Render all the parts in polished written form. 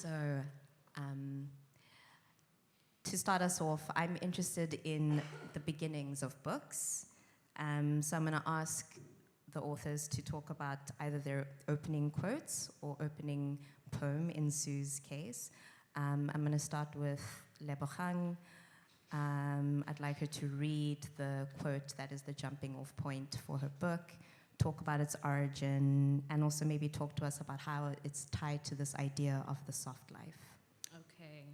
So, to start us off, I'm interested in the beginnings of books. So I'm going to ask the authors to talk about either their opening quotes or opening poem in Sue's case. I'm going to start with Lebohang. I'd like her to read the quote that is the jumping off point for her book, talk about its origin, and also maybe talk to us about how it's tied to this idea of the soft life. Okay.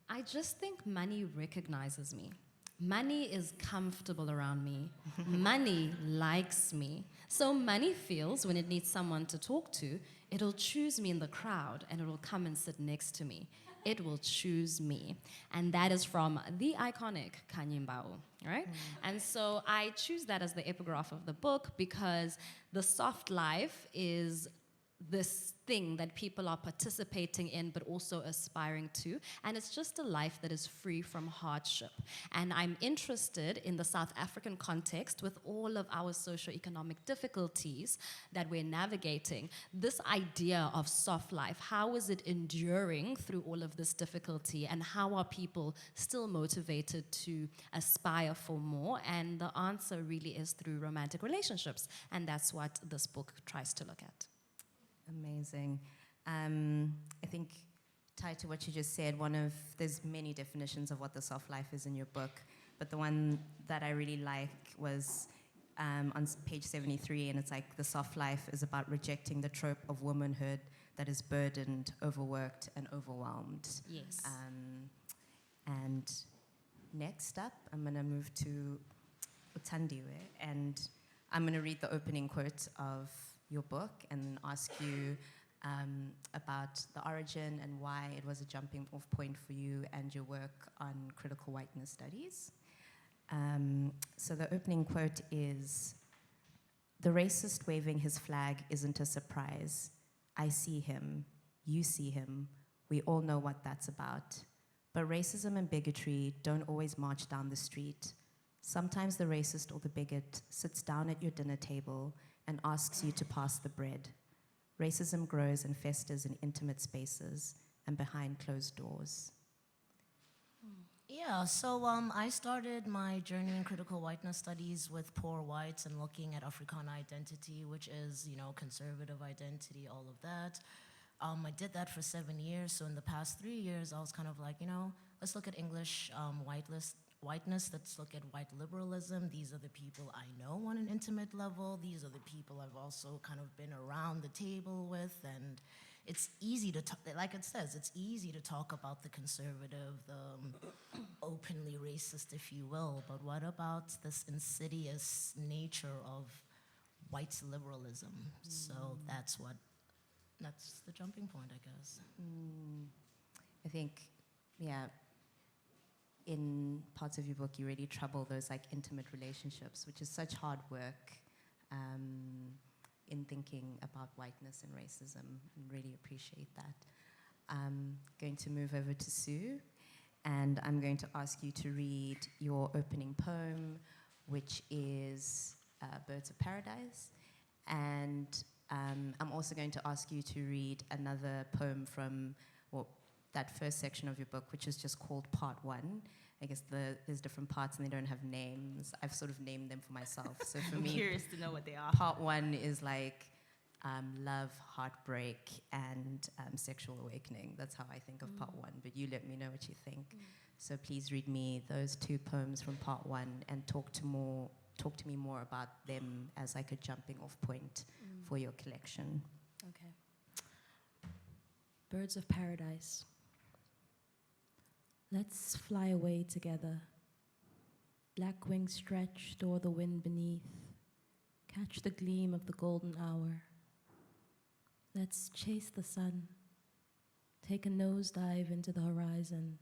I just think money recognizes me. Money is comfortable around me. Money likes me. So money feels when it needs someone to talk to, it'll choose me in the crowd and it'll come and sit next to me. It will choose me. And that is from the iconic Kanyimbao, right? And so I choose that as the epigraph of the book because the soft life is this thing that people are participating in but also aspiring to, and it's just a life that is free from hardship. And I'm interested in the South African context with all of our socioeconomic difficulties that we're navigating. This idea of soft life, how is it enduring through all of this difficulty, and how are people still motivated to aspire for more? And the answer really is through romantic relationships, and that's what this book tries to look at. Amazing. I think tied to what you just said, there's many definitions of what the soft life is in your book, but the one that I really like was on page 73, and it's like the soft life is about rejecting the trope of womanhood that is burdened, overworked, and overwhelmed. Yes. And next up, I'm going to move to Thandiwe, and I'm going to read the opening quote of your book and ask you about the origin and why it was a jumping off point for you and your work on critical whiteness studies. So the opening quote is, "The racist waving his flag isn't a surprise. I see him, you see him, we all know what that's about. But racism and bigotry don't always march down the street. Sometimes the racist or the bigot sits down at your dinner table and asks you to pass the bread. Racism grows and festers in intimate spaces and behind closed doors." Yeah, so I started my journey in critical whiteness studies with poor whites and looking at Africana identity, which is, conservative identity, all of that. I did that for 7 years, so in the past 3 years, I was kind of like, let's look at English whiteness, let's look at white liberalism. These are the people I know on an intimate level. These are the people I've also kind of been around the table with, and it's easy to talk, like it says, it's easy to talk about the conservative, the openly racist, if you will, but what about this insidious nature of white liberalism? So that's the jumping point, I guess. I think, yeah, in parts of your book, you really trouble those like intimate relationships, which is such hard work in thinking about whiteness and racism, and really appreciate that. I'm going to move over to Sue, and I'm going to ask you to read your opening poem, which is Birds of Paradise. And I'm also going to ask you to read another poem from that first section of your book, which is just called Part 1. I guess there's different parts and they don't have names. I've sort of named them for myself. So for me, I'm curious to know what they are. Part 1 is like love, heartbreak, and sexual awakening. That's how I think of Part 1, but you let me know what you think. So please read me those 2 poems from Part 1 and talk to me more about them as like a jumping off point for your collection. Okay. Birds of Paradise. Let's fly away together. Black wings stretched o'er the wind beneath. Catch the gleam of the golden hour. Let's chase the sun. Take a nosedive into the horizon.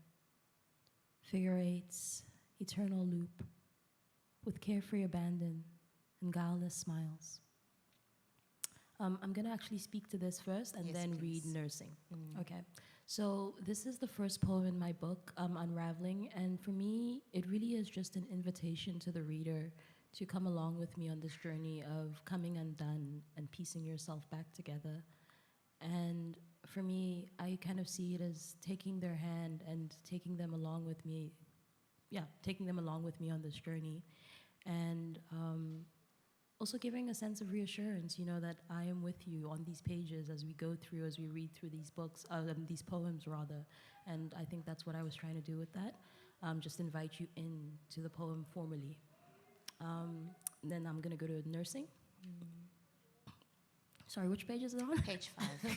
Figure eights, eternal loop, with carefree abandon and guileless smiles. I'm going to actually speak to this first and then please. read Nursing. Okay. So this is the first poem in my book, Unraveling, and for me, it really is just an invitation to the reader to come along with me on this journey of coming undone and piecing yourself back together. And for me, I kind of see it as taking their hand and taking them along with me. Yeah, taking them along with me on this journey. And also giving a sense of reassurance, you know, that I am with you on these pages as we go through, as we read through these books, these poems rather. And I think that's what I was trying to do with that. Just invite you in to the poem formally. Then I'm gonna go to nursing. Sorry, which page is it on? Page 5.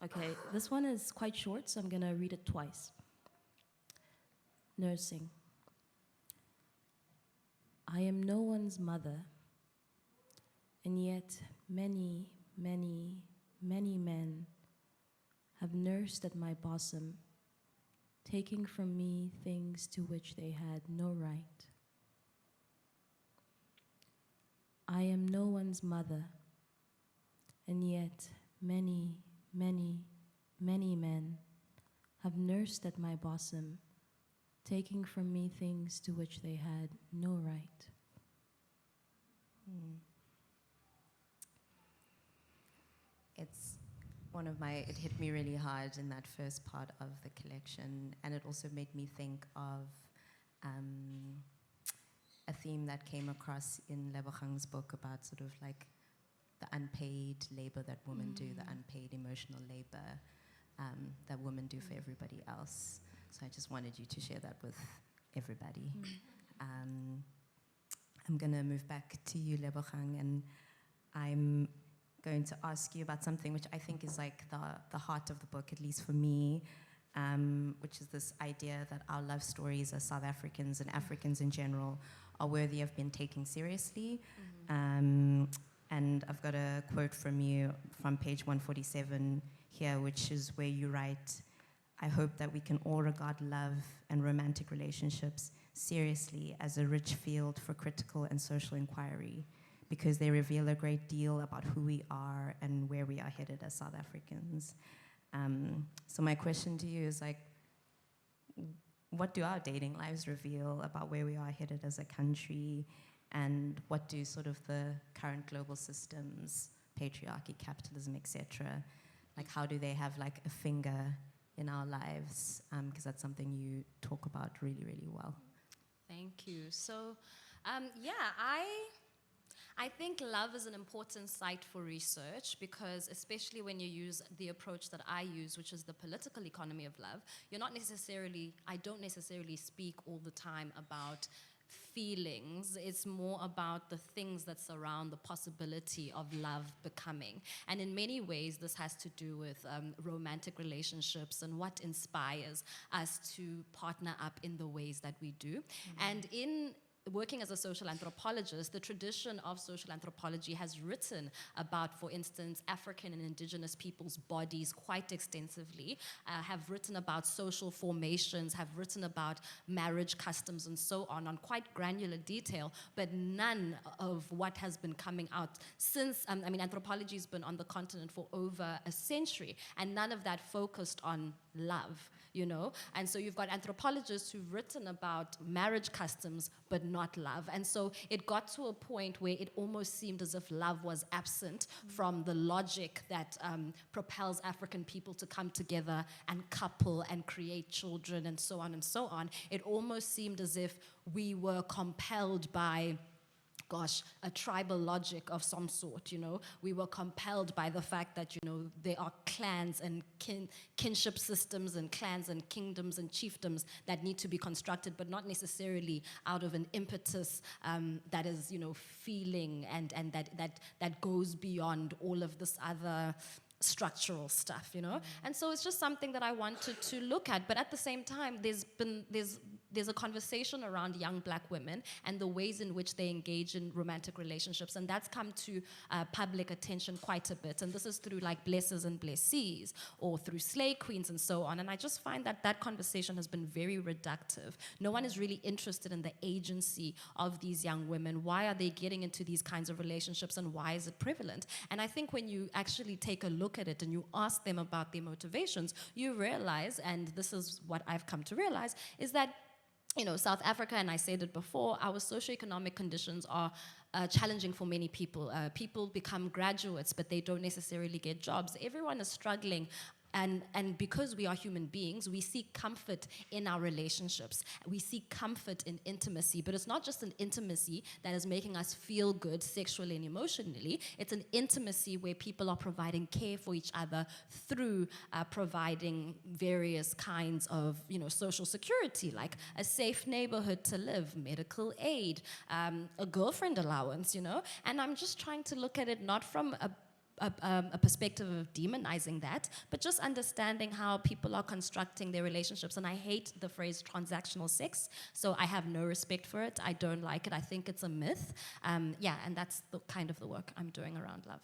Okay, this one is quite short, so I'm gonna read it twice. Nursing. I am no one's mother, and yet many, many, many men have nursed at my bosom, taking from me things to which they had no right. I am no one's mother, and yet many, many, many men have nursed at my bosom, taking from me things to which they had no right. It's one of my, it hit me really hard in that first part of the collection, and it also made me think of a theme that came across in Lebohang's book about sort of like the unpaid labor that women do, the unpaid emotional labor that women do for everybody else. So I just wanted you to share that with everybody. I'm going to move back to you, Lebohang, and I'm going to ask you about something which I think is like the heart of the book, at least for me, which is this idea that our love stories as South Africans and Africans in general are worthy of being taken seriously. And I've got a quote from you from page 147 here, which is where you write, I hope that we can all regard love and romantic relationships seriously as a rich field for critical and social inquiry, because they reveal a great deal about who we are and where we are headed as South Africans. So my question to you is like, what do our dating lives reveal about where we are headed as a country, and what do sort of the current global systems, patriarchy, capitalism, etc., like how do they have like a finger in our lives? Because that's something you talk about really, really well. Thank you. So, yeah, I think love is an important site for research, because especially when you use the approach that I use, which is the political economy of love, I don't necessarily speak all the time about feelings. It's more about the things that surround the possibility of love becoming. And in many ways, this has to do with romantic relationships and what inspires us to partner up in the ways that we do. And in working as a social anthropologist, the tradition of social anthropology has written about, for instance, African and indigenous people's bodies quite extensively, have written about social formations, have written about marriage customs and so on quite granular detail, but none of what has been coming out since, anthropology has been on the continent for over a century, and none of that focused on love. You know, and so you've got anthropologists who've written about marriage customs, but not love. And so it got to a point where it almost seemed as if love was absent from the logic that propels African people to come together and couple and create children and so on and so on. It almost seemed as if we were compelled by a tribal logic of some sort, you know. We were compelled by the fact that, you know, there are clans and kinship systems and clans and kingdoms and chiefdoms that need to be constructed, but not necessarily out of an impetus that is, you know, feeling and that goes beyond all of this other structural stuff, you know. And so it's just something that I wanted to look at. But at the same time, there's a conversation around young black women and the ways in which they engage in romantic relationships, and that's come to public attention quite a bit. And this is through like blessers and blessees, or through slay queens and so on. And I just find that that conversation has been very reductive. No one is really interested in the agency of these young women. Why are they getting into these kinds of relationships, and why is it prevalent? And I think when you actually take a look at it and you ask them about their motivations, you realize, and this is what I've come to realize, is that South Africa, and I said it before, our socioeconomic conditions are challenging for many people. People become graduates, but they don't necessarily get jobs. Everyone is struggling. And because we are human beings, we seek comfort in our relationships. We seek comfort in intimacy, but it's not just an intimacy that is making us feel good sexually and emotionally. It's an intimacy where people are providing care for each other through providing various kinds of, social security, like a safe neighborhood to live, medical aid, a girlfriend allowance, And I'm just trying to look at it not from a perspective of demonizing that, but just understanding how people are constructing their relationships. And I hate the phrase transactional sex, so I have no respect for it. I don't like it. I think it's a myth. And that's the kind of the work I'm doing around love.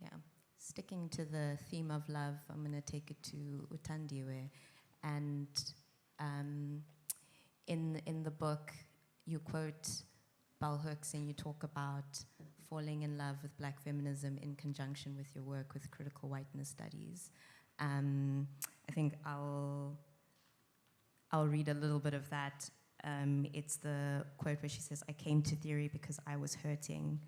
Yeah. Sticking to the theme of love, I'm going to take it to Thandiwe. And in the book, you quote Bell Hooks and you talk about falling in love with Black feminism in conjunction with your work with critical whiteness studies. I think I'll read a little bit of that. It's the quote where she says, "I came to theory because I was hurting.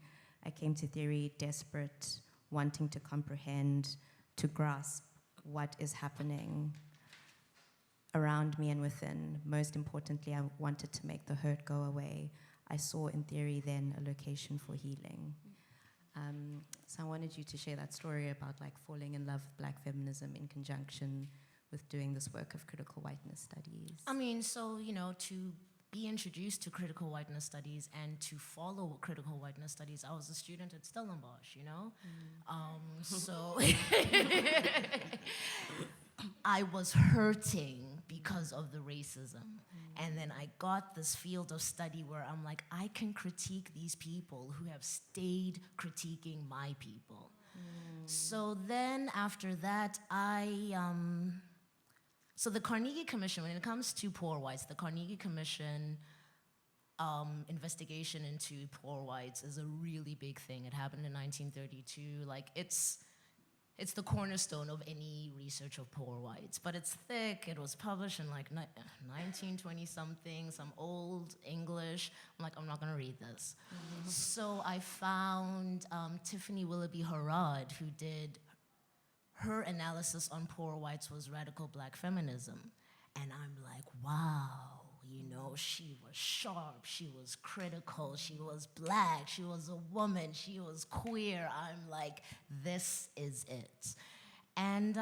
I came to theory desperate, wanting to comprehend, to grasp what is happening around me and within. Most importantly, I wanted to make the hurt go away. I saw in theory then a location for healing." So I wanted you to share that story about falling in love with Black feminism in conjunction with doing this work of critical whiteness studies. To be introduced to critical whiteness studies and to follow critical whiteness studies, I was a student at Stellenbosch, So I was hurting because of the racism. And then I got this field of study where I'm like, I can critique these people who have stayed critiquing my people. So then after that, so the Carnegie Commission, when it comes to poor whites, the Carnegie Commission investigation into poor whites is a really big thing. It happened in 1932. It's the cornerstone of any research of poor whites, but it's thick. It was published in 1920-something, some old English. I'm like, I'm not gonna read this. So I found Tiffany Willoughby Harrod, who did her analysis on poor whites was radical Black feminism. And I'm like, wow. She was sharp, she was critical, she was Black, she was a woman, she was queer. I'm like, this is it. And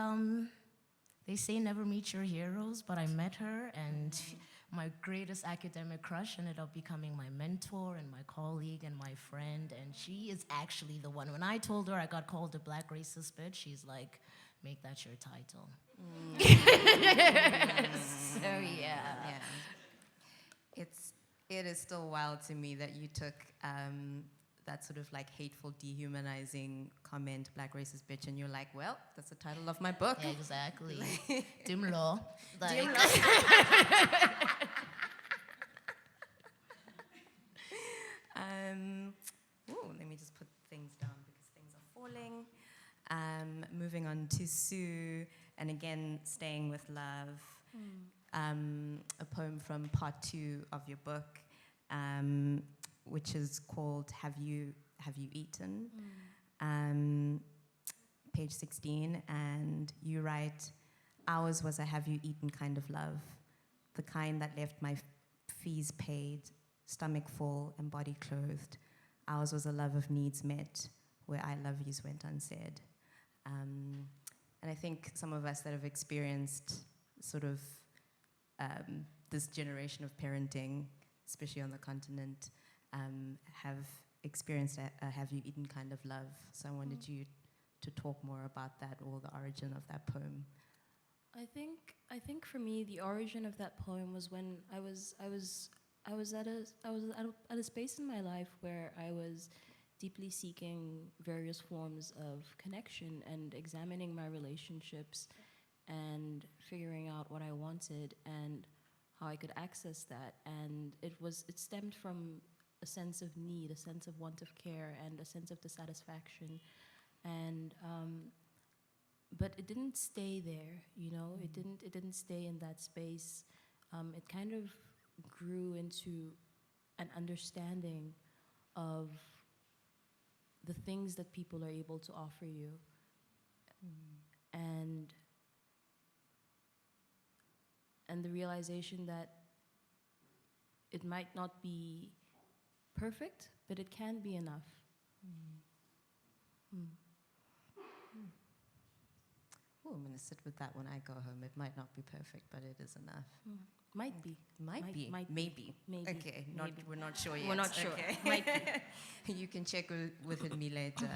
they say never meet your heroes, but I met her, and my greatest academic crush ended up becoming my mentor and my colleague and my friend, and she is actually the one. When I told her I got called a Black racist bitch, she's like, make that your title. So yeah. It is still wild to me that you took that sort of hateful, dehumanizing comment, Black racist bitch, and you're like, well, that's the title of my book. Yeah, exactly. Dimlo. Let me just put things down because things are falling. Moving on to Sue, and again, staying with love. A poem from part 2 of your book, which is called Have You Eaten? Page 16, and you write, ours was a have you eaten kind of love, the kind that left my fees paid, stomach full and body clothed. Ours was a love of needs met, where I love yous went unsaid. And I think some of us that have experienced sort of this generation of parenting, especially on the continent, have experienced a have you eaten kind of love. So I wanted you to talk more about that, or the origin of that poem. I think for me the origin of that poem was when I was at a space in my life where I was deeply seeking various forms of connection and examining my relationships and figuring out what I wanted and how I could access that. And it stemmed from a sense of need, a sense of want of care, and a sense of dissatisfaction. And but it didn't stay there, you know. It didn't stay in that space. It kind of grew into an understanding of the things that people are able to offer you, and the realization that it might not be perfect, but it can be enough. Oh, I'm going to sit with that when I go home. It might not be perfect, but it is enough. Might be. Might be. Maybe. Okay, we're not sure yet. We're not sure. Okay. Might be. You can check with me later.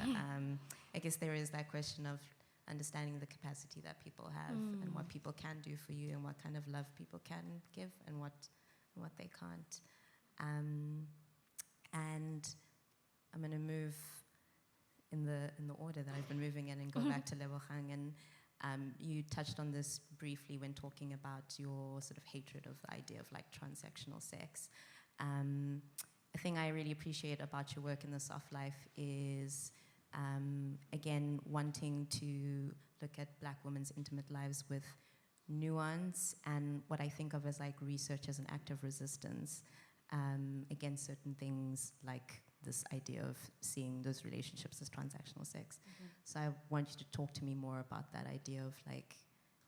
I guess there is that question of understanding the capacity that people have and what people can do for you and what kind of love people can give and what they can't. And I'm going to move in the order that I've been moving in and go back to Lebohang. And you touched on this briefly when talking about your sort of hatred of the idea of like transactional sex. A thing I really appreciate about your work in the soft life is, again, wanting to look at Black women's intimate lives with nuance and what I think of as like research as an act of resistance against certain things, like this idea of seeing those relationships as transactional sex. So I want you to talk to me more about that idea of like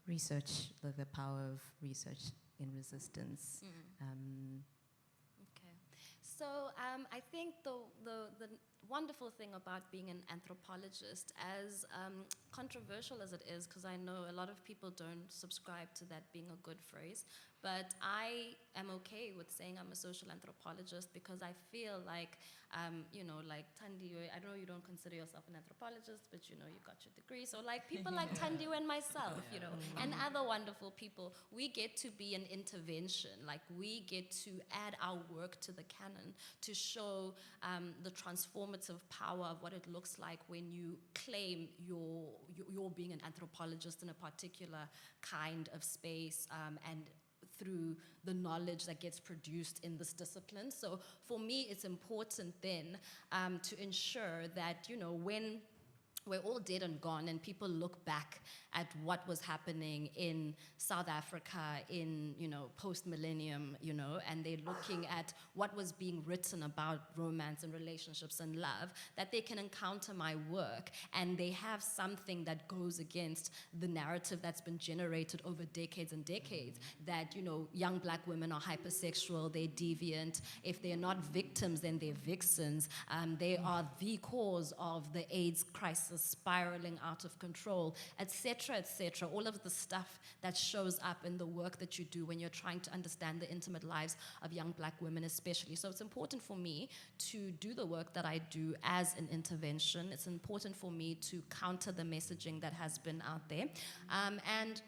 research, the power of research in resistance. Okay. So I think the wonderful thing about being an anthropologist, as controversial as it is, because I know a lot of people don't subscribe to that being a good phrase, but I am okay with saying I'm a social anthropologist because I feel like, like Thandiwe, I know you don't consider yourself an anthropologist, but you got your degree. So like people like Thandiwe and myself, and other wonderful people, we get to be an intervention. Like we get to add our work to the canon to show the transformative power of what it looks like when you claim you're being an anthropologist in a particular kind of space, and through the knowledge that gets produced in this discipline. So for me, it's important then to ensure that, when we're all dead and gone and people look back at what was happening in South Africa in, post-millennium, and they're looking at what was being written about romance and relationships and love, that they can encounter my work and they have something that goes against the narrative that's been generated over decades and decades, that, young Black women are hypersexual, they're deviant. If they're not victims, then they're vixens. They are the cause of the AIDS crisis spiraling out of control, etc., etc. All of the stuff that shows up in the work that you do when you're trying to understand the intimate lives of young Black women especially. So it's important for me to do the work that I do as an intervention. It's important for me to counter the messaging that has been out there. And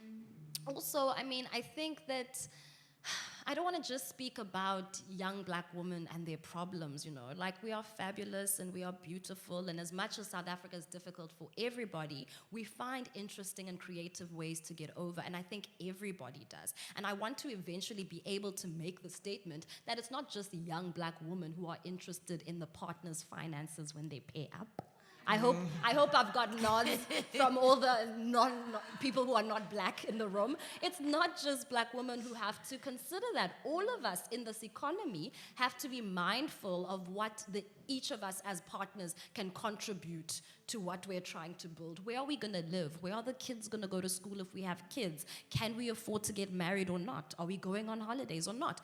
also, I think that I don't want to just speak about young Black women and their problems, Like, we are fabulous and we are beautiful, and as much as South Africa is difficult for everybody, we find interesting and creative ways to get over, and I think everybody does. And I want to eventually be able to make the statement that it's not just young Black women who are interested in the partner's finances when they pay up. I hope I've got nods from all the people who are not Black in the room. It's not just Black women who have to consider that. All of us in this economy have to be mindful of what each of us as partners can contribute to what we're trying to build. Where are we going to live? Where are the kids going to go to school if we have kids? Can we afford to get married or not? Are we going on holidays or not?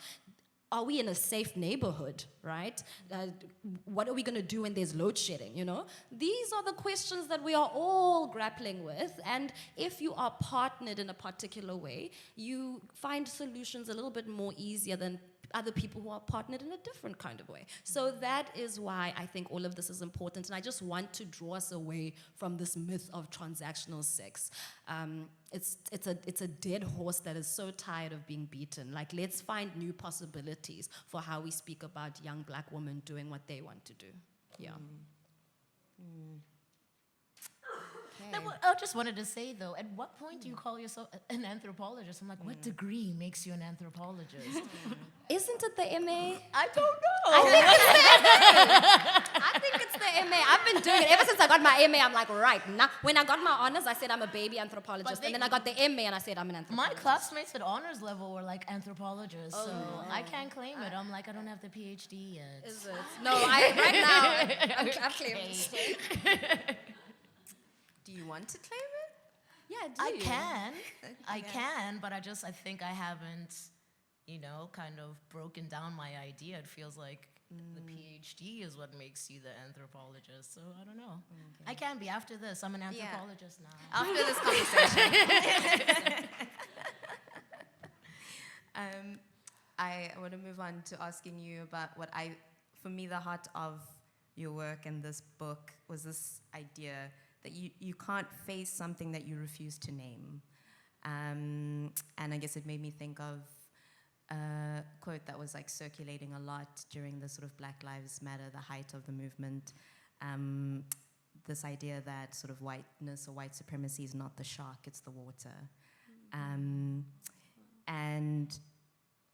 Are we in a safe neighborhood, right? What are we going to do when there's load shedding, These are the questions that we are all grappling with. And if you are partnered in a particular way, you find solutions a little bit more easier than other people who are partnered in a different kind of way. So that is why I think all of this is important. And I just want to draw us away from this myth of transactional sex. It's a dead horse that is so tired of being beaten. Like, let's find new possibilities for how we speak about young Black women doing what they want to do. Yeah. I just wanted to say, though, at what point do you call yourself an anthropologist? I'm like, what degree makes you an anthropologist? Isn't it the MA? I don't know. I think it's the MA. I've been doing it ever since I got my MA. I'm like, right now. When I got my honors, I said I'm a baby anthropologist, and then I got the MA, and I said I'm an My anthropologist. classmates at honors level were like anthropologists, so I can't claim it. I'm like, I don't have the PhD yet. Is it? No, right now I've claimed it. Do you want to claim it? Yeah, do I you? can. I Yeah. can, but I think I haven't, kind of broken down my idea. It feels like the PhD is what makes you the anthropologist. So I don't know. I can be after this. I'm an anthropologist now. After this conversation. I want to move on to asking you about for me, the heart of your work and this book was this idea that you can't face something that you refuse to name. And I guess it made me think of a quote that was like circulating a lot during the sort of Black Lives Matter, the height of the movement. This idea that sort of whiteness or white supremacy is not the shark, it's the water. And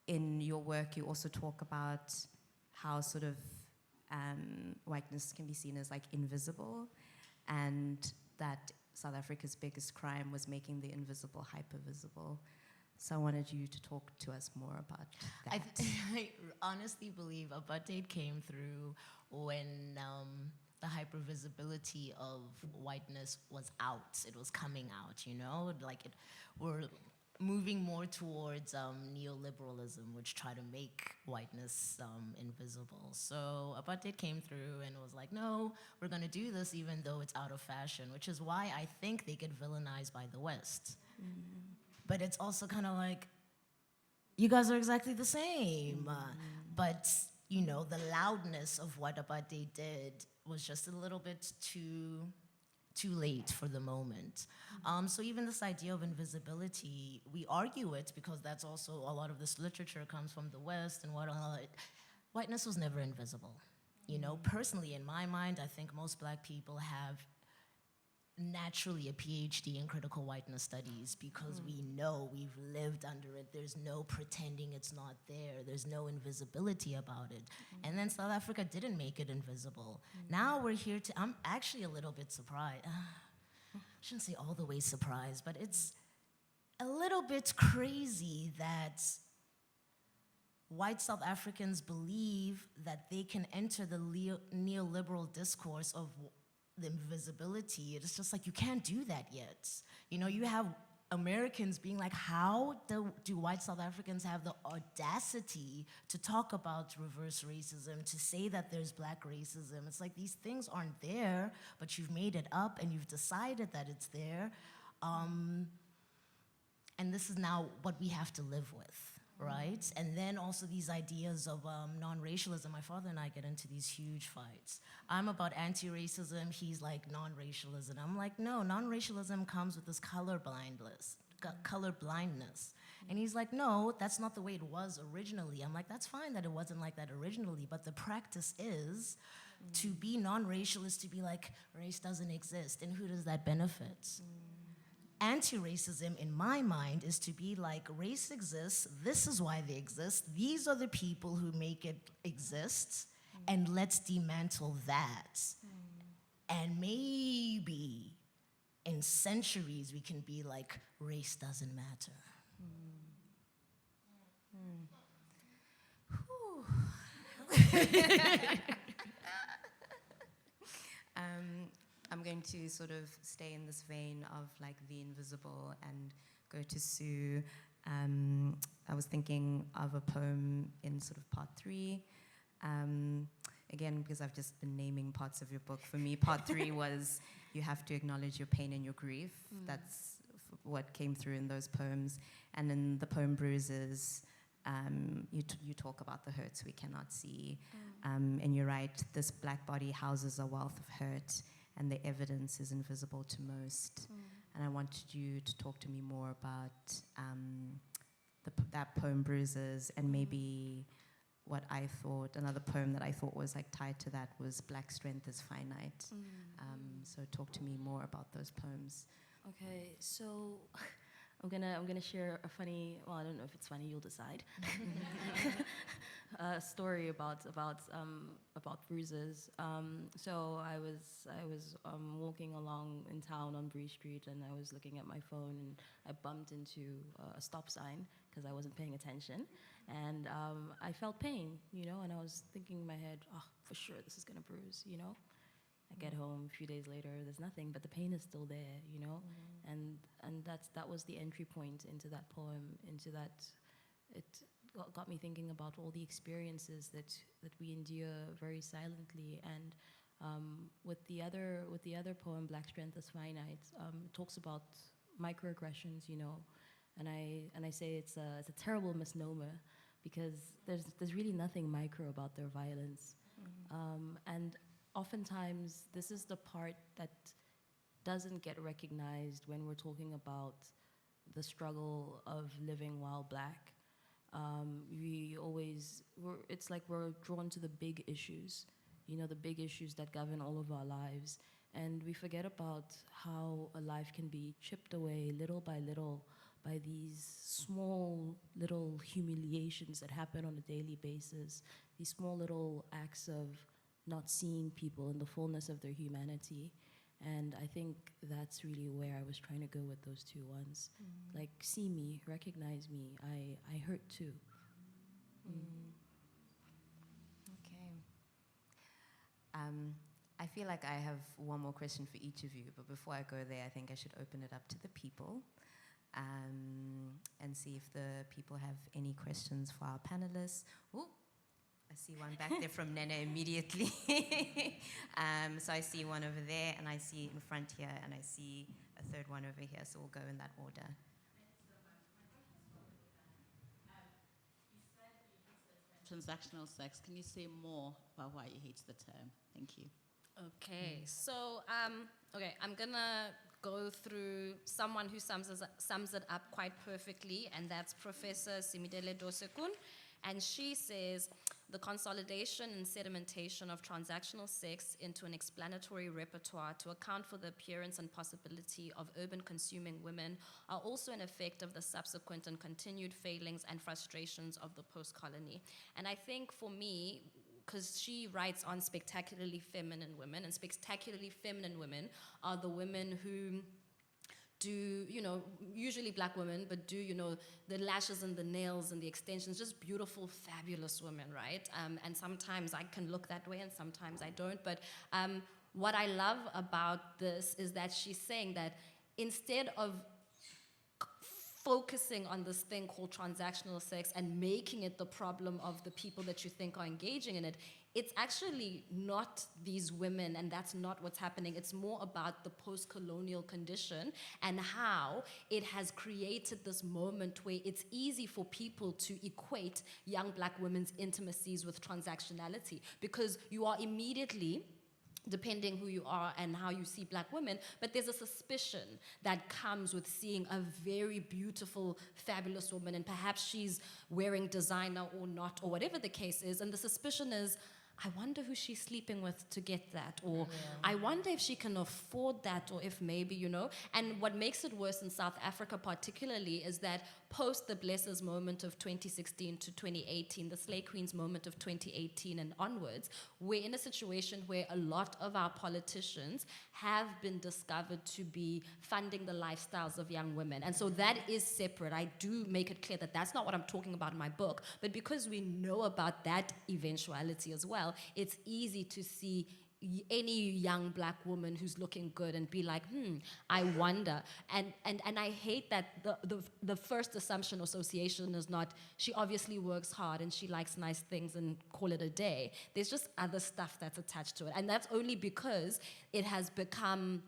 in your work, you also talk about how sort of whiteness can be seen as like invisible, and that South Africa's biggest crime was making the invisible hyper-visible. So I wanted you to talk to us more about that. I honestly believe apartheid came through when the hypervisibility of whiteness was out. It was coming out, we're moving more towards neoliberalism, which try to make whiteness invisible. So apartheid came through and was like, no, we're going to do this even though it's out of fashion, which is why I think they get villainized by the West. But it's also kind of like, you guys are exactly the same. But, the loudness of what apartheid did was just a little bit too late for the moment. So even this idea of invisibility, we argue it because that's also a lot of this literature comes from the West and whatnot. Whiteness was never invisible. Personally, in my mind, I think most Black people have naturally a PhD in critical whiteness studies because we know we've lived under it. There's no pretending it's not there. There's no invisibility about it. And then South Africa didn't make it invisible. Now we're here I'm actually a little bit surprised. I shouldn't say all the way surprised, but it's a little bit crazy that white South Africans believe that they can enter the neoliberal discourse of the invisibility. It's just like, you can't do that yet. You have Americans being like, how do white South Africans have the audacity to talk about reverse racism, to say that there's Black racism? It's like, these things aren't there, but you've made it up and you've decided that it's there. And this is now what we have to live with. Right? And then also these ideas of non-racialism. My father and I get into these huge fights. I'm about anti-racism, he's like non-racialism. I'm like, no, non-racialism comes with this color blindness. And he's like, no, that's not the way it was originally. I'm like, that's fine that it wasn't like that originally, but the practice is to be non-racial is to be like, race doesn't exist, and who does that benefit? Anti-racism, in my mind, is to be like, race exists, this is why they exist, these are the people who make it exist, and let's dismantle that. And maybe in centuries we can be like, race doesn't matter. I'm going to sort of stay in this vein of like the invisible and go to Sue. I was thinking of a poem in sort of part 3. Again, because I've just been naming parts of your book. For me, part 3 was you have to acknowledge your pain and your grief. That's what came through in those poems. And in the poem Bruises, you talk about the hurts we cannot see. And you write, this black body houses a wealth of hurt, and the evidence is invisible to most. And I wanted you to talk to me more about that poem Bruises, and maybe what I thought, another poem that I thought was like tied to that was Black Strength is Finite. So talk to me more about those poems. Okay, so I'm gonna share a funny. Well, I don't know if it's funny. You'll decide. A story about bruises. So I was walking along in town on Bree Street, and I was looking at my phone, and I bumped into a stop sign because I wasn't paying attention, and I felt pain, and I was thinking in my head, oh, for sure this is gonna bruise, I get home a few days later, there's nothing, but the pain is still there, and that was the entry point into that poem, into that. It got me thinking about all the experiences that we endure very silently, and with the other poem, Black Strength is Finite, it talks about microaggressions, and I say it's a terrible misnomer because there's really nothing micro about their violence, and oftentimes, this is the part that doesn't get recognized when we're talking about the struggle of living while Black. It's like we're drawn to the big issues, the big issues that govern all of our lives. And we forget about how a life can be chipped away little by little by these small little humiliations that happen on a daily basis, these small little acts of not seeing people in the fullness of their humanity. And I think that's really where I was trying to go with those two ones. Like, see me, recognize me, I hurt too. Okay. I feel like I have one more question for each of you, but before I go there, I think I should open it up to the people and see if the people have any questions for our panelists. Ooh. I see one back there from Nene immediately. So I see one over there, and I see in front here, and I see a third one over here, so we'll go in that order. Transactional sex. Can you say more about why you hate the term? Thank you. Okay, so I'm gonna go through someone who sums it up quite perfectly, and that's Professor Simidele Dosekun. And she says, the consolidation and sedimentation of transactional sex into an explanatory repertoire to account for the appearance and possibility of urban consuming women are also an effect of the subsequent and continued failings and frustrations of the post-colony. And I think for me, because she writes on spectacularly feminine women, and spectacularly feminine women are the women who do, usually Black women, but do, the lashes and the nails and the extensions, just beautiful, fabulous women, right? And sometimes I can look that way and sometimes I don't. But what I love about this is that she's saying that instead of focusing on this thing called transactional sex and making it the problem of the people that you think are engaging in it, it's actually not these women, and that's not what's happening. It's more about the post-colonial condition and how it has created this moment where it's easy for people to equate young Black women's intimacies with transactionality, because you are immediately, depending who you are and how you see Black women, but there's a suspicion that comes with seeing a very beautiful, fabulous woman, and perhaps she's wearing designer or not, or whatever the case is, and the suspicion is, I wonder who she's sleeping with to get that, or I wonder if she can afford that, or if maybe, and what makes it worse in South Africa particularly is that post the Blessers moment of 2016 to 2018, the Slay Queens moment of 2018 and onwards, we're in a situation where a lot of our politicians have been discovered to be funding the lifestyles of young women. And so that is separate. I do make it clear that that's not what I'm talking about in my book, but because we know about that eventuality as well, it's easy to see any young Black woman who's looking good and be like, I wonder. And I hate that the first assumption or association is not, she obviously works hard and she likes nice things and call it a day. There's just other stuff that's attached to it. And that's only because it has become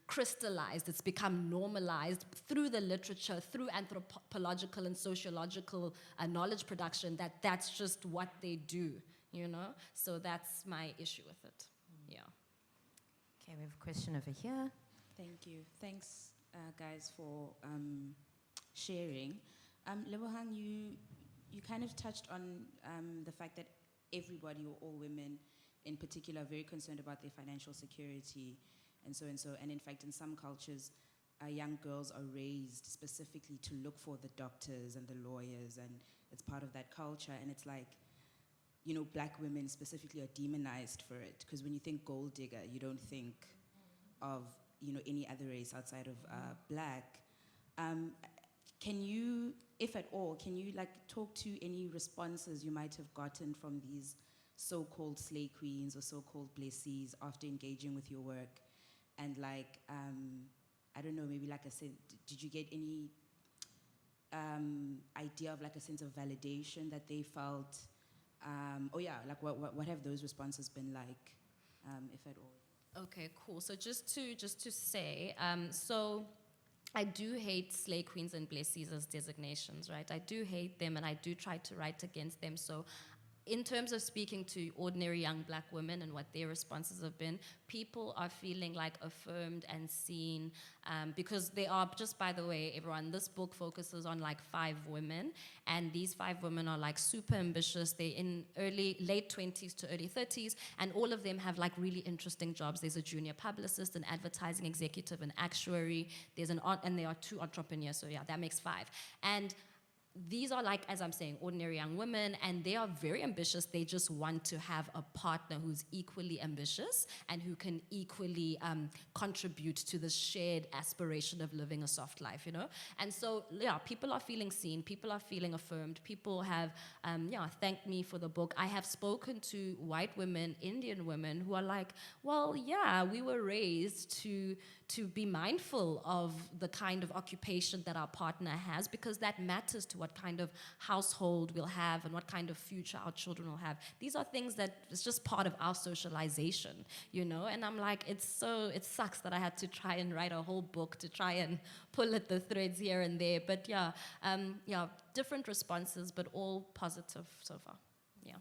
crystallized, it's become normalized through the literature, through anthropological and sociological knowledge production, that's just what they do. So that's my issue with it. Yeah. Okay, we have a question over here. Thank you. Thanks, guys, for sharing. Lebohang, you kind of touched on the fact that everybody, or all women in particular, are very concerned about their financial security and so. And in fact, in some cultures, young girls are raised specifically to look for the doctors and the lawyers, and it's part of that culture. And it's like, you know, black women specifically are demonized for it, because when you think gold digger, you don't think of, you know, any other race outside of black. Can you, if at all, can you like talk to any responses you might have gotten from these so-called slay queens or so-called blessees after engaging with your work? And like, I don't know, maybe like did you get any idea of like a sense of validation that they felt? Oh yeah, like what have those responses been like, if at all? Okay, cool. So just to say, so I do hate slay queens and blessees as designations, right? I do hate them, and I do try to write against them. So in terms of speaking to ordinary young black women and what their responses have been, people are feeling like affirmed and seen, because they are, just by the way, everyone, this book focuses on like 5 women, and these 5 women are like super ambitious. They're in late 20s to early 30s, and all of them have like really interesting jobs. There's a junior publicist, an advertising executive, an actuary, and there are 2 entrepreneurs, so yeah, that makes 5. And these are like, as I'm saying, ordinary young women, and they are very ambitious. They just want to have a partner who's equally ambitious and who can equally contribute to the shared aspiration of living a soft life, you know? And so, yeah, people are feeling seen, people are feeling affirmed, people have, thanked me for the book. I have spoken to white women, Indian women, who are like, well, yeah, we were raised to be mindful of the kind of occupation that our partner has, because that matters to what kind of household we'll have and what kind of future our children will have. These are things that it's just part of our socialization, you know? And I'm like, it sucks that I had to try and write a whole book to try and pull at the threads here and there. But yeah, different responses, but all positive so far. Yeah.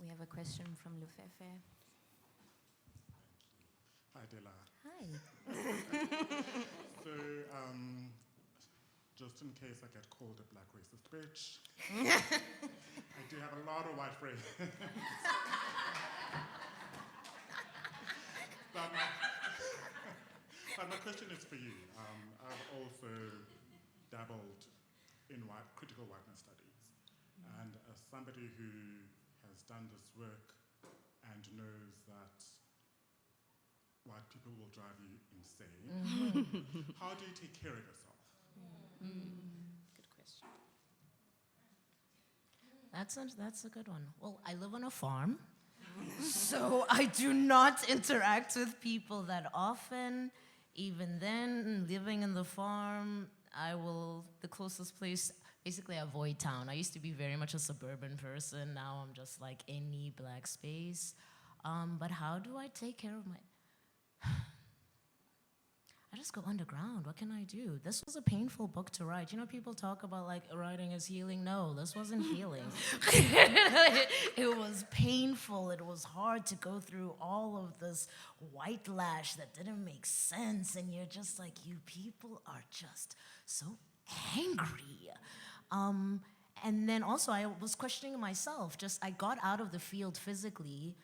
We have a question from Lufefe. Hi, Dela. Hi. So, just in case I get called a black racist bitch, I do have a lot of white friends. but my question is for you. I've also dabbled in critical whiteness studies, and as somebody who has done this work and knows that white people will drive you insane, how do you take care of yourself? Good question. That's a good one. Well, I live on a farm, so I do not interact with people that often. Even then, living in the farm, the closest place, basically I avoid town. I used to be very much a suburban person. Now I'm just like any black space. But how do I take care of my... I just go underground. What can I do? This was a painful book to write. You know, people talk about like writing is healing. No, this wasn't healing. It was painful. It was hard to go through all of this white lash that didn't make sense. And you're just like, you people are just so angry. And then also I was questioning myself. I got out of the field physically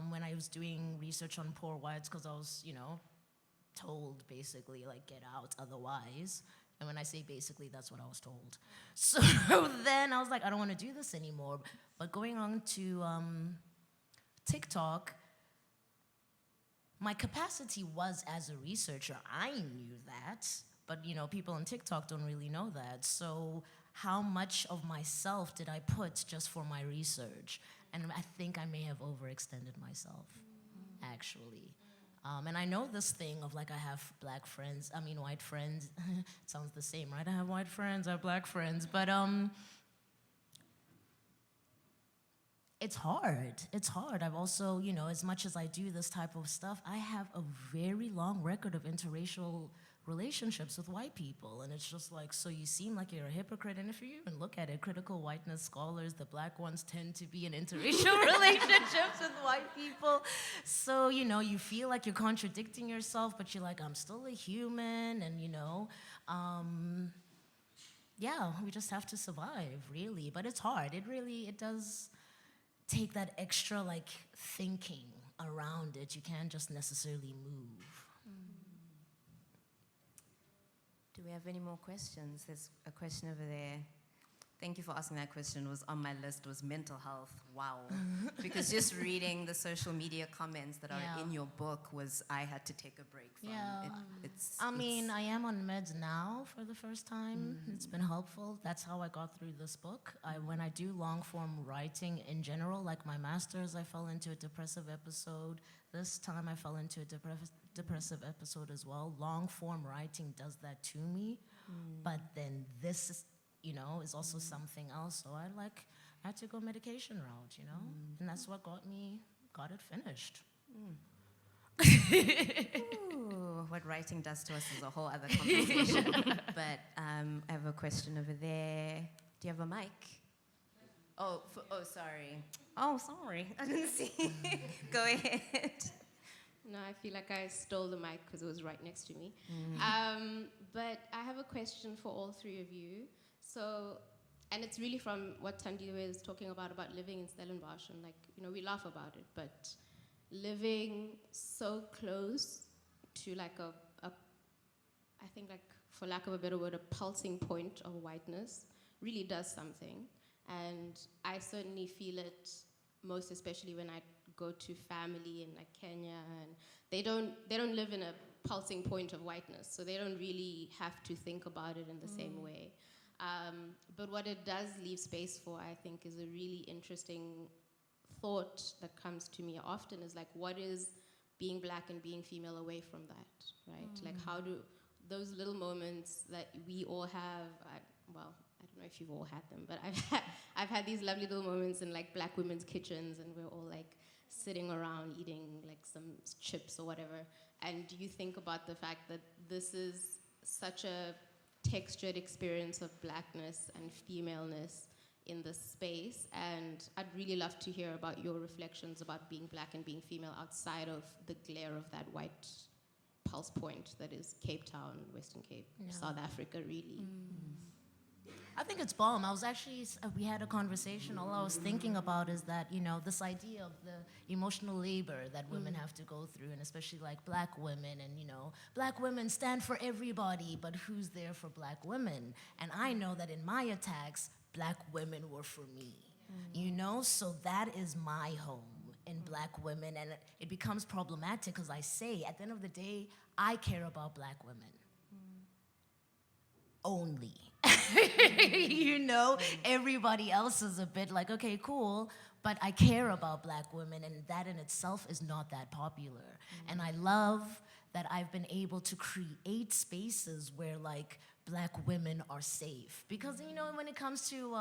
when I was doing research on poor whites, because I was, told basically like get out otherwise. And when I say basically, that's what I was told. So then I was like, I don't want to do this anymore. But going on to TikTok, my capacity was as a researcher. I knew that, but people on TikTok don't really know that. So how much of myself did I put just for my research? And I think I may have overextended myself, actually. And I know this thing of like I have white friends. It sounds the same, right? I have white friends, I have black friends. But it's hard. It's hard. I've also, as much as I do this type of stuff, I have a very long record of interracial relationships with white people. And it's just like, so you seem like you're a hypocrite. And if you even look at it, critical whiteness scholars, the black ones tend to be in interracial relationships with white people. So, you feel like you're contradicting yourself, but you're like, I'm still a human. And, we just have to survive, really. But it's hard. It does take that extra, thinking around it. You can't just necessarily move. Do we have any more questions? There's a question over there. Thank you for asking that question. It was on my list, was mental health. Wow. Because just reading the social media comments that are in your book was, I had to take a break from. I mean, I am on meds now for the first time. It's been helpful. That's how I got through this book. When I do long form writing in general, like my master's, I fell into a depressive episode. This time I fell into a depressive episode as well. Long form writing does that to me. But then this is, is also something else. So I had to go medication route, and that's what got it finished. Ooh, what writing does to us is a whole other conversation. But I have a question over there. Do you have a mic? Sorry. Oh, sorry. I didn't see. Go ahead. No, I feel like I stole the mic because it was right next to me. But I have a question for all three of you. So, and it's really from what Thandiwe is talking about living in Stellenbosch, and we laugh about it, but living so close to I think for lack of a better word, a pulsing point of whiteness really does something. And I certainly feel it most especially when I go to family in Kenya, and they don't live in a pulsing point of whiteness, so they don't really have to think about it in the same way. But what it does leave space for, I think, is a really interesting thought that comes to me often is what is being black and being female away from that, right? How do those little moments that we all have, I don't know if you've all had them, but I've had these lovely little moments in black women's kitchens, and we're all sitting around eating some chips or whatever, and you think about the fact that this is such a textured experience of blackness and femaleness in this space, and I'd really love to hear about your reflections about being black and being female outside of the glare of that white pulse point that is Cape Town, Western Cape, South Africa, really. I think it's bomb. I was actually, we had a conversation. All I was thinking about is that, this idea of the emotional labor that women have to go through, and especially black women, and, black women stand for everybody, but who's there for black women? And I know that in my attacks, black women were for me, so that is my home in black women. And it becomes problematic because I say, at the end of the day, I care about black women. Only. Everybody else is a bit okay, cool, but I care about black women, and that in itself is not that popular. And I love that I've been able to create spaces where black women are safe. Because, when it comes to,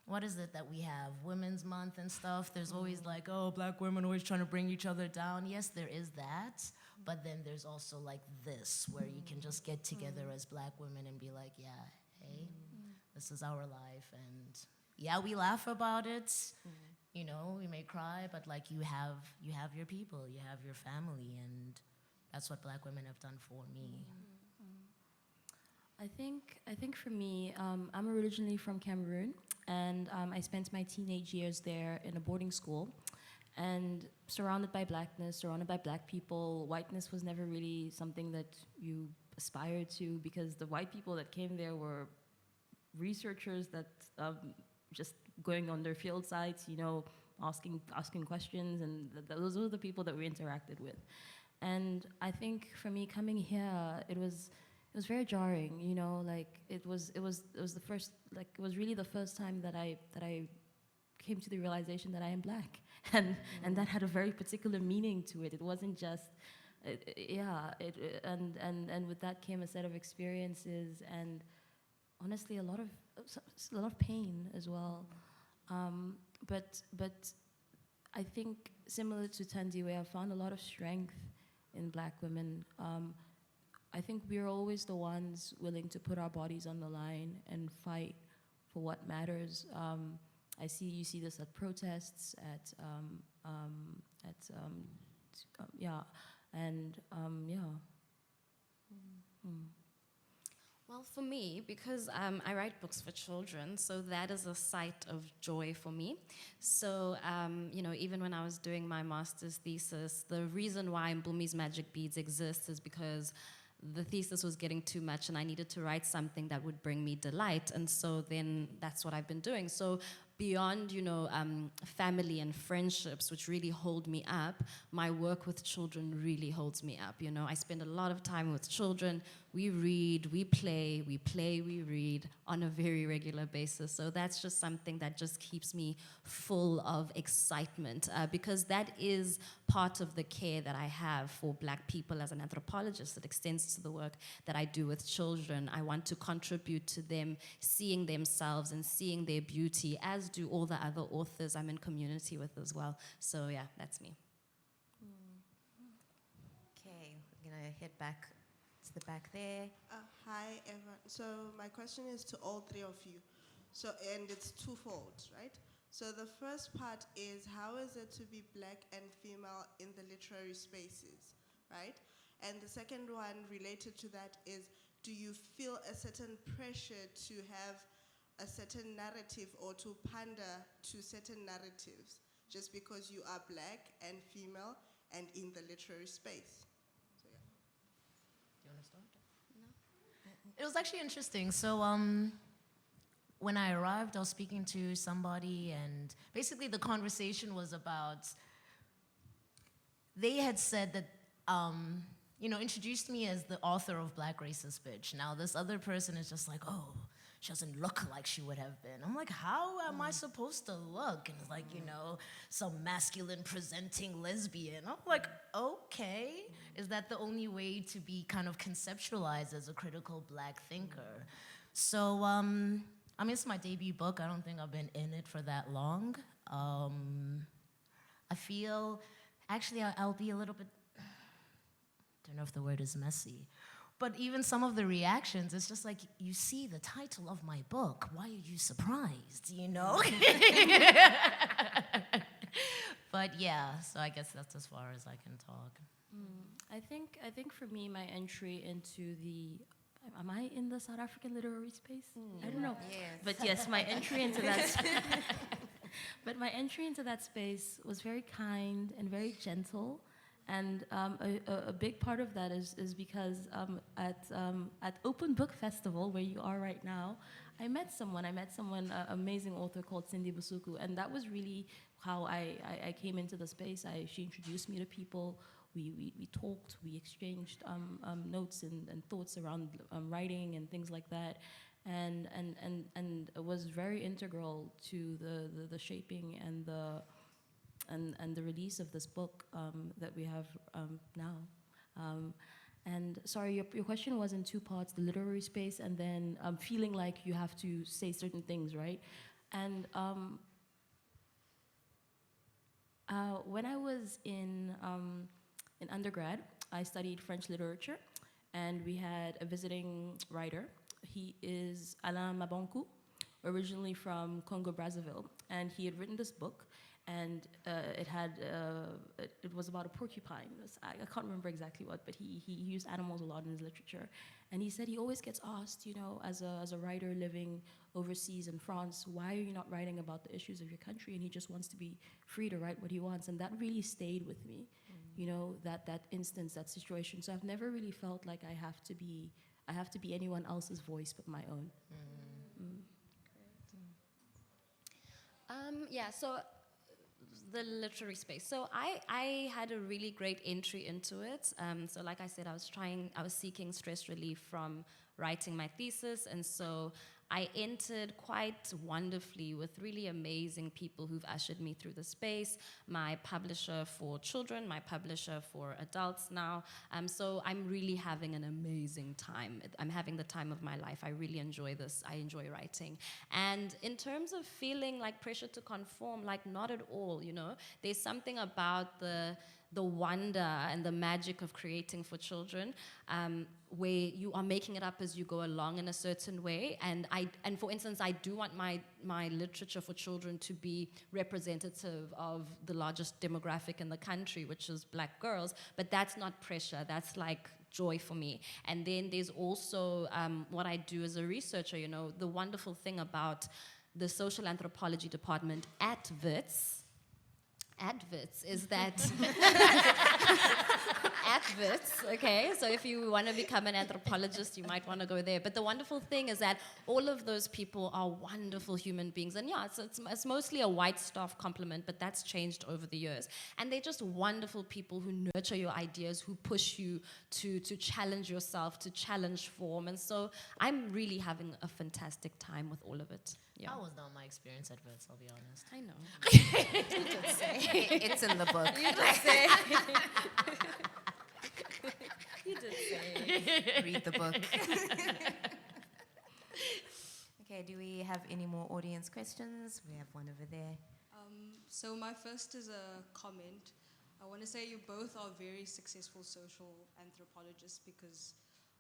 what is it that we have, Women's Month and stuff, there's always black women always trying to bring each other down. Yes, there is that. But then there's also this, where you can just get together as black women and be hey, this is our life. And we laugh about it. We may cry, but you have your people, you have your family, and that's what black women have done for me. I think for me, I'm originally from Cameroon, and I spent my teenage years there in a boarding school. And surrounded by blackness, surrounded by black people, whiteness was never really something that you aspired to, because the white people that came there were researchers that just going on their field sites, asking questions, and those were the people that we interacted with. And I think for me coming here, it was very jarring, it was the first, it was really the first time that I came to the realization that I am black. And that had a very particular meaning to it. It wasn't just, and with that came a set of experiences, and honestly a lot of pain as well. But I think similar to Thandiwe, I found a lot of strength in black women. I think we're always the ones willing to put our bodies on the line and fight for what matters. You see this at protests, Well, for me, because I write books for children, so that is a site of joy for me. So, even when I was doing my master's thesis, the reason why Mbumi's Magic Beads exists is because the thesis was getting too much and I needed to write something that would bring me delight. And so then that's what I've been doing. So beyond, family and friendships, which really hold me up, my work with children really holds me up. I spend a lot of time with children. We read, we play, we read on a very regular basis. So that's just something that just keeps me full of excitement, because that is part of the care that I have for Black people as an anthropologist. It extends to the work that I do with children. I want to contribute to them seeing themselves and seeing their beauty, as do all the other authors I'm in community with as well. So yeah, that's me. Okay, we're gonna head back to the back there. Hi, everyone. So my question is to all three of you. And it's twofold, right? So the first part is, how is it to be Black and female in the literary spaces, right? And the second one related to that is, do you feel a certain pressure to have a certain narrative or to pander to certain narratives just because you are Black and female and in the literary space? So yeah. Do you want to start? No. It was actually interesting. So when I arrived, I was speaking to somebody, and basically the conversation was about, they had said that, introduced me as the author of Black Racist Bitch. Now this other person is just like, oh, she doesn't look like she would have been. I'm like, how am I supposed to look? And it's like, some masculine presenting lesbian. I'm like, okay, is that the only way to be kind of conceptualized as a critical Black thinker? So, it's my debut book. I don't think I've been in it for that long. I feel, actually, I'll be a little bit, I don't know if the word is messy, but even some of the reactions, it's just like, you see the title of my book, why are you surprised, But yeah, so I guess that's as far as I can talk. I think for me, my entry into the, am I in the South African literary space? I don't know. Yes. But yes, my entry into that but my entry into that space was very kind and very gentle. And a big part of that is because at Open Book Festival, where you are right now, I met someone, an amazing author called Thandiwe, and that was really how I came into the space. She introduced me to people. We talked, we exchanged notes and thoughts around writing and things like that, and it was very integral to the shaping and the release of this book that we have now. And sorry, your question was in two parts: the literary space, and then feeling like you have to say certain things, right? And when I was in undergrad, I studied French literature, and we had a visiting writer. He is Alain Mabankou, originally from Congo Brazzaville, and he had written this book, and it was about a porcupine. I can't remember exactly what, but he used animals a lot in his literature, and he said he always gets asked, as a writer living overseas in France, why are you not writing about the issues of your country? And he just wants to be free to write what he wants, and that really stayed with me. That instance, that situation. So I've never really felt like I have to be anyone else's voice but my own. So the literary space. So I had a really great entry into it. So like I said, I was seeking stress relief from writing my thesis, and so I entered quite wonderfully with really amazing people who've ushered me through the space. My publisher for children, my publisher for adults now. So I'm really having an amazing time. I'm having the time of my life. I really enjoy this. I enjoy writing. And in terms of feeling like pressure to conform, like not at all, There's something about the wonder and the magic of creating for children, where you are making it up as you go along in a certain way. And for instance, I do want my literature for children to be representative of the largest demographic in the country, which is Black girls, but that's not pressure, that's like joy for me. And then there's also what I do as a researcher, the wonderful thing about the social anthropology department at WITS adverts is that adverts, okay? So if you want to become an anthropologist, you might want to go there. But the wonderful thing is that all of those people are wonderful human beings. And yeah, it's mostly a white staff complement, but that's changed over the years. And they're just wonderful people who nurture your ideas, who push you to challenge yourself, to challenge form. And so I'm really having a fantastic time with all of it. Yeah. That was not my experience at Wits, I'll be honest. I know. It's in the book. You did say. You did say. Read the book. Okay, do we have any more audience questions? We have one over there. So my first is a comment. I want to say you both are very successful social anthropologists because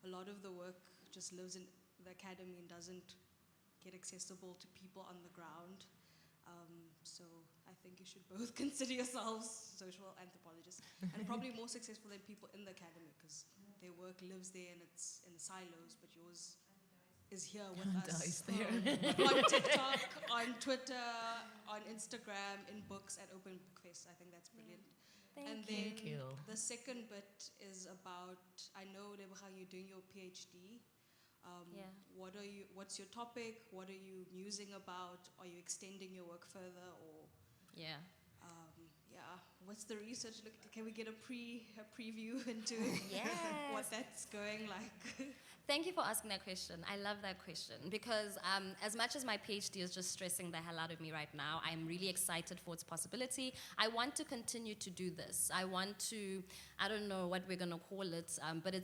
a lot of the work just lives in the academy and doesn't get accessible to people on the ground. So I think you should both consider yourselves social anthropologists and probably more successful than people in the academy because their work lives there and it's in silos, but yours is here with us. On TikTok, on Twitter, on Instagram, in books at Open Book Fest. I think that's brilliant. Thank you. The second bit is about, I know, Lebohang, you're doing your PhD. Yeah. What's your topic? What are you musing about? Are you extending your work further or? Yeah. What's the research look? Can we get a preview into what that's going like? Thank you for asking that question. I love that question because as much as my PhD is just stressing the hell out of me right now, I'm really excited for its possibility. I want to continue to do this. I want to, I don't know what we're going to call it, but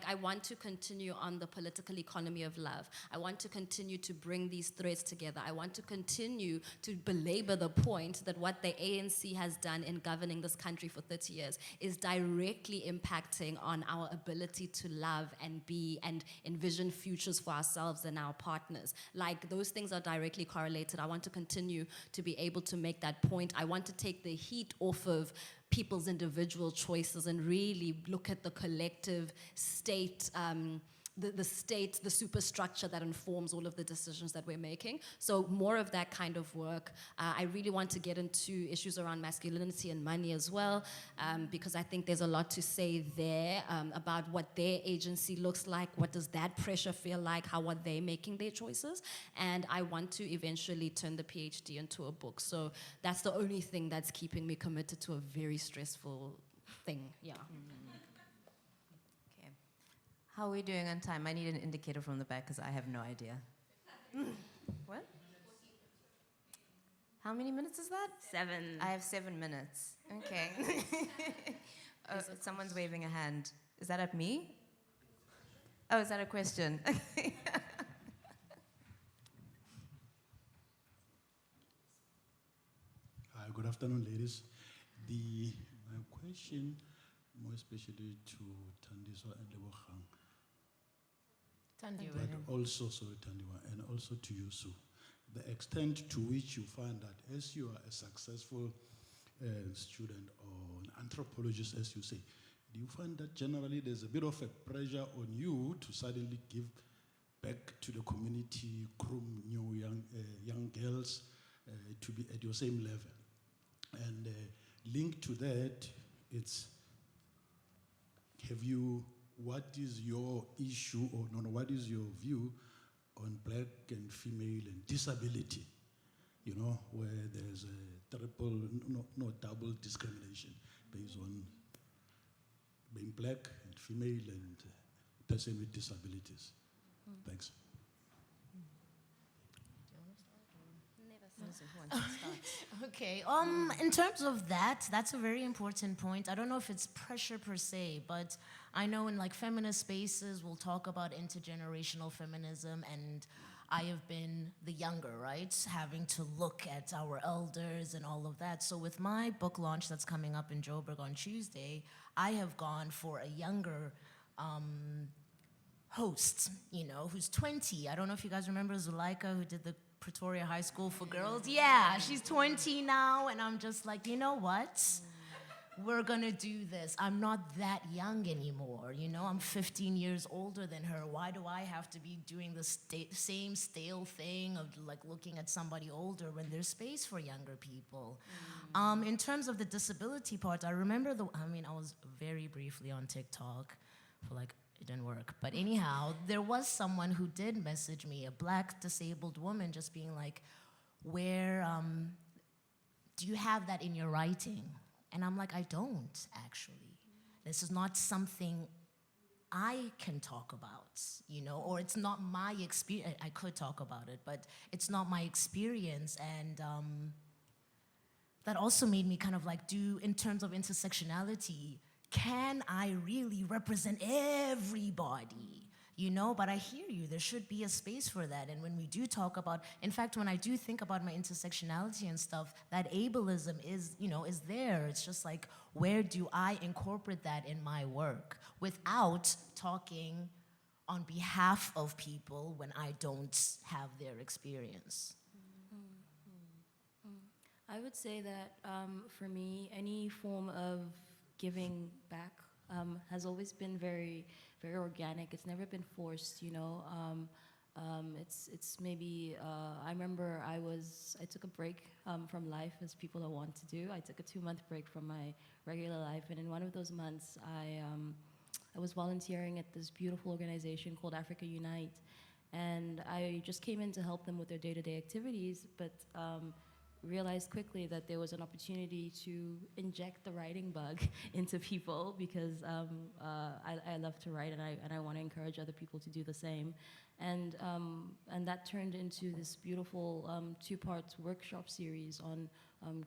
I want to continue on the political economy of love. I want to continue to bring these threads together. I want to continue to belabor the point that what the ANC has done in governing this country for 30 years is directly impacting on our ability to love and be and envision futures for ourselves and our partners. Like, those things are directly correlated. I want to continue to be able to make that point. I want to take the heat off of people's individual choices and really look at the collective state, the state, the superstructure that informs all of the decisions that we're making. So more of that kind of work. I really want to get into issues around masculinity and money as well, because I think there's a lot to say there about what their agency looks like, what does that pressure feel like, how are they making their choices, and I want to eventually turn the PhD into a book. So that's the only thing that's keeping me committed to a very stressful thing, yeah. How are we doing on time? I need an indicator from the back because I have no idea. What? How many minutes is that? 7. I have 7 minutes. Okay. Oh, someone's waving a hand. Is that at me? Oh, is that a question? Good afternoon, ladies. My question, more especially to Thandiwe and Lebohang, but also, Thandiwe, and also to you, Sue. The extent to which you find that as you are a successful student or an anthropologist, as you say, do you find that generally there's a bit of a pressure on you to suddenly give back to the community, groom new young girls to be at your same level? And linked to that, what is your issue, or what is your view on black and female and disability? You know, where there's a double discrimination based on being black and female and person with disabilities. Thanks. Okay, in terms of that, that's a very important point. I don't know if it's pressure per se, but I know in like feminist spaces, we'll talk about intergenerational feminism, and I have been the younger, right? Having to look at our elders and all of that. So with my book launch that's coming up in Joburg on Tuesday, I have gone for a younger host, who's 20. I don't know if you guys remember Zuleika, who did the Pretoria High School for Girls. Yeah, she's 20 now, and I'm just like, you know what? we're gonna do this. I'm not that young anymore, you know? I'm 15 years older than her. Why do I have to be doing the same stale thing of like looking at somebody older when there's space for younger people? In terms of the disability part, I remember I was very briefly on TikTok for like, it didn't work. But anyhow, there was someone who did message me, a Black disabled woman, just being like, where, do you have that in your writing? And I'm like, I don't, actually. This is not something I can talk about, you know, or it's not my experience. I could talk about it, but it's not my experience. And that also made me kind of like in terms of intersectionality, can I really represent everybody? You know, but I hear you, there should be a space for that. And when we do talk about, in fact, when I do think about my intersectionality and stuff, that ableism is, you know, is there. It's just like, where do I incorporate that in my work without talking on behalf of people when I don't have their experience? I would say that for me, any form of giving back has always been very, very organic. It's never been forced, you know. It's maybe, I remember I took a break from life, as people don't want to do. I took a 2-month break from my regular life, and in one of those months, I was volunteering at this beautiful organization called Africa Unite, and I just came in to help them with their day-to-day activities, but realized quickly that there was an opportunity to inject the writing bug into people, because I love to write, and I want to encourage other people to do the same, and that turned into this beautiful 2-part workshop series on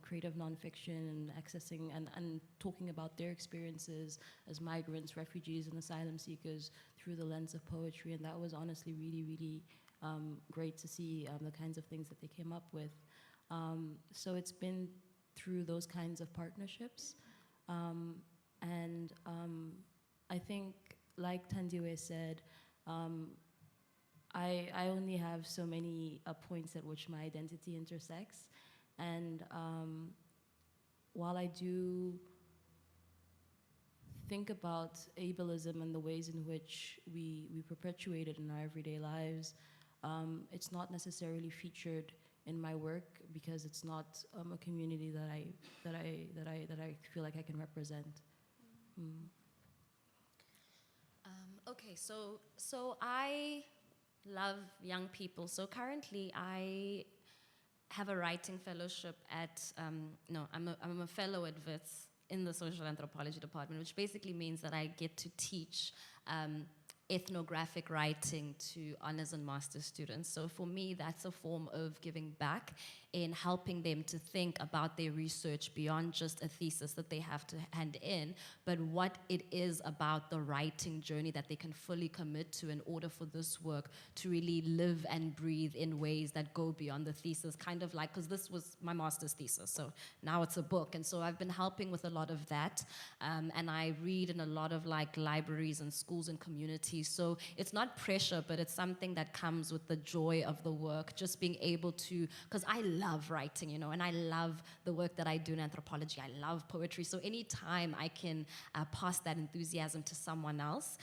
creative nonfiction and accessing and talking about their experiences as migrants, refugees, and asylum seekers through the lens of poetry, and that was honestly really, really great to see the kinds of things that they came up with. So it's been through those kinds of partnerships. And I think, like Thandiwe said, I only have so many points at which my identity intersects. And while I do think about ableism and the ways in which we perpetuate it in our everyday lives, it's not necessarily featured in my work because it's not a community that I feel like I can represent. Okay, so I love young people. So currently I have a writing fellowship at, I'm a fellow at WITS in the social anthropology department, which basically means that I get to teach ethnographic writing to honors and master's students. So for me, that's a form of giving back in helping them to think about their research beyond just a thesis that they have to hand in, but what it is about the writing journey that they can fully commit to in order for this work to really live and breathe in ways that go beyond the thesis, kind of like, because this was my master's thesis, so now it's a book. And so I've been helping with a lot of that, and I read in a lot of like libraries and schools and communities. So it's not pressure, but it's something that comes with the joy of the work, just being able to, because I love writing, you know, and I love the work that I do in anthropology. I love poetry. So anytime I can pass that enthusiasm to someone else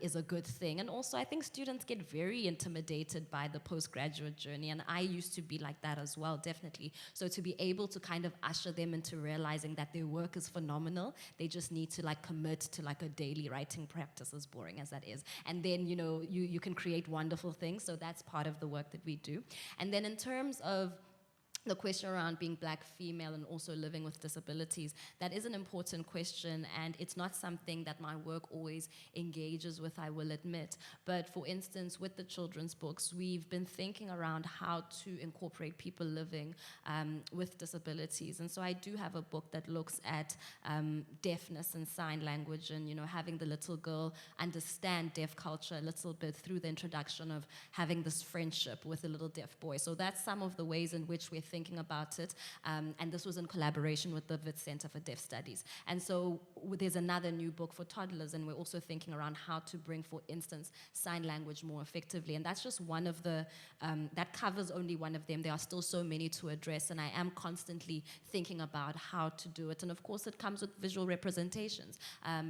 is a good thing. And also I think students get very intimidated by the postgraduate journey, and I used to be like that as well, definitely. So to be able to kind of usher them into realizing that their work is phenomenal, they just need to like commit to like a daily writing practice, as boring as that is. And then, you know, you can create wonderful things. So that's part of the work that we do. And then in terms of the question around being Black, female, and also living with disabilities, that is an important question, and it's not something that my work always engages with, I will admit. But for instance, with the children's books, we've been thinking around how to incorporate people living with disabilities. And so I do have a book that looks at deafness and sign language, and, you know, having the little girl understand deaf culture a little bit through the introduction of having this friendship with a little deaf boy. So that's some of the ways in which we're thinking thinking about it. And this was in collaboration with the Wits Center for Deaf Studies. And so there's another new book for toddlers, and we're also thinking around how to bring, for instance, sign language more effectively. And that's just one of the, that covers only one of them. There are still so many to address, and I am constantly thinking about how to do it. And of course, it comes with visual representations.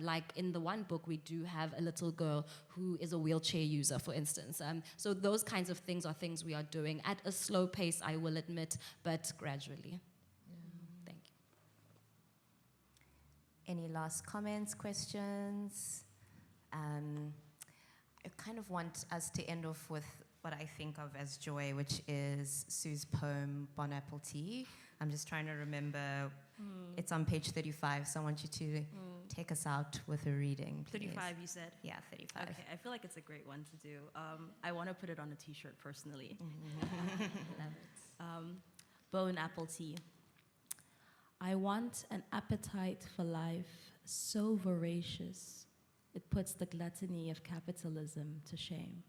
Like in the one book, we do have a little girl who is a wheelchair user, for instance. So those kinds of things are things we are doing at a slow pace, I will admit, but gradually. Thank you. Any last comments, questions? I kind of want us to end off with what I think of as joy, which is Sue's poem, Bon Apple Tea. I'm just trying to remember. It's on page 35, so I want you to take us out with a reading, please. 35, you said? Yeah, 35. Okay, I feel like it's a great one to do. I want to put it on a t-shirt personally. Bone Apple Tea. I want an appetite for life so voracious, it puts the gluttony of capitalism to shame.